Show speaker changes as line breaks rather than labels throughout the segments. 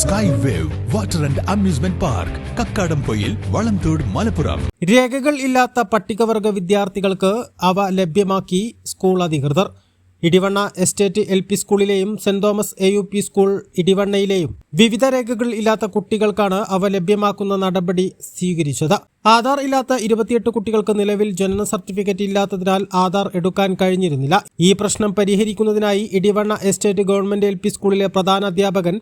Sky wave water and amusement park Kakkadampoyil Valamthode Malappuram.
രേഖകൾ ഇല്ലാത്ത പട്ടികവർഗ വിദ്യാർത്ഥികൾക്ക് അവ ലഭ്യമാക്കി സ്കൂൾ അധികൃതർ. ഇടിവണ്ണ എസ്റ്റേറ്റ് LP സ്കൂളിലെയും സെന്റ് തോമസ് AUP സ്കൂൾ ഇടിവണ്ണയിലെയും വിവിധ രേഖകൾ ഇല്ലാത്ത കുട്ടികൾക്കാണ് അവ ലഭ്യമാക്കുന്ന നടപടി സ്വീകരിച്ചത്. ആധാർ ഇല്ലാത്ത 28 കുട്ടികൾക്ക് നിലവിൽ ജനന സർട്ടിഫിക്കറ്റ് ഇല്ലാത്തതിനാൽ ആധാർ എടുക്കാൻ കഴിഞ്ഞിരുന്നില്ല. ഈ പ്രശ്നം പരിഹരിക്കുന്നതിനായി ഇടിവണ്ണ എസ്റ്റേറ്റ് ഗവൺമെന്റ് LP സ്കൂളിലെ പ്രധാന അധ്യാപകൻ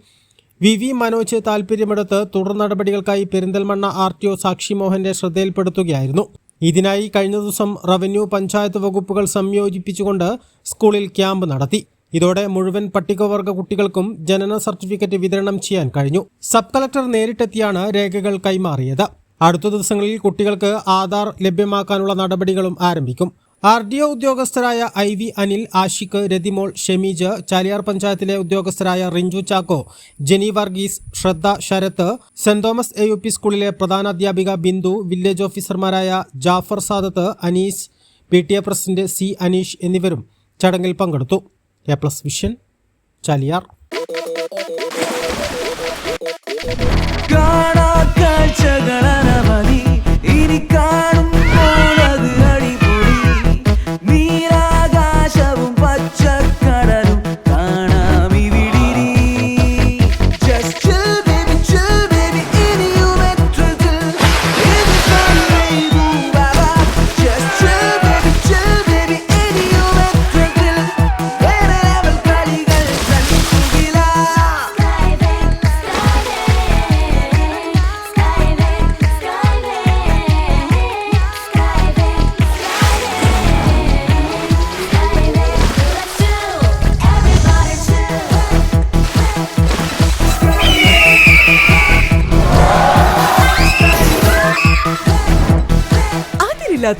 VV മനോജ് താൽപര്യമെടുത്ത് തുടർ നടപടികൾക്കായി പെരിന്തൽമണ്ണ RTO സാക്ഷി മോഹന്റെ ശ്രദ്ധയിൽപ്പെടുത്തുകയായിരുന്നു. ഇതിനായി കഴിഞ്ഞ ദിവസം റവന്യൂ പഞ്ചായത്ത് വകുപ്പുകൾ സംയോജിപ്പിച്ചുകൊണ്ട് സ്കൂളിൽ ക്യാമ്പ് നടത്തി. ഇതോടെ മുഴുവൻ പട്ടികവർഗ കുട്ടികൾക്കും ജനന സർട്ടിഫിക്കറ്റ് വിതരണം ചെയ്യാൻ കഴിഞ്ഞു. സബ് കളക്ടർ നേരിട്ടെത്തിയാണ് രേഖകൾ കൈമാറിയത്. അടുത്ത ദിവസങ്ങളിൽ കുട്ടികൾക്ക് ആധാർ ലഭ്യമാക്കാനുള്ള നടപടികളും ആരംഭിക്കും. RDO ഉദ്യോഗസ്ഥരായ IV അനിൽ, ആഷിഖ്, രതിമോൾ, ഷെമീജ്, ചാലിയാർ പഞ്ചായത്തിലെ ഉദ്യോഗസ്ഥരായ റിഞ്ചു ചാക്കോ, ജെനി വർഗീസ്, ശ്രദ്ധ, ശരത്ത്, സെന്റ് തോമസ് AUP സ്കൂളിലെ പ്രധാനാധ്യാപിക ബിന്ദു, വില്ലേജ് ഓഫീസർമാരായ Jafar Sadath, Anees, PTA president C Aneesh എന്നിവരും ചടങ്ങിൽ പങ്കെടുത്തു. A+ vision, Chaliyar.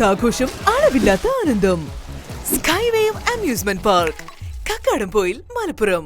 ആഘോഷം, അളവില്ലാത്ത ആനന്ദം. Sky wave amusement park, Kakkadampoyil, Malappuram.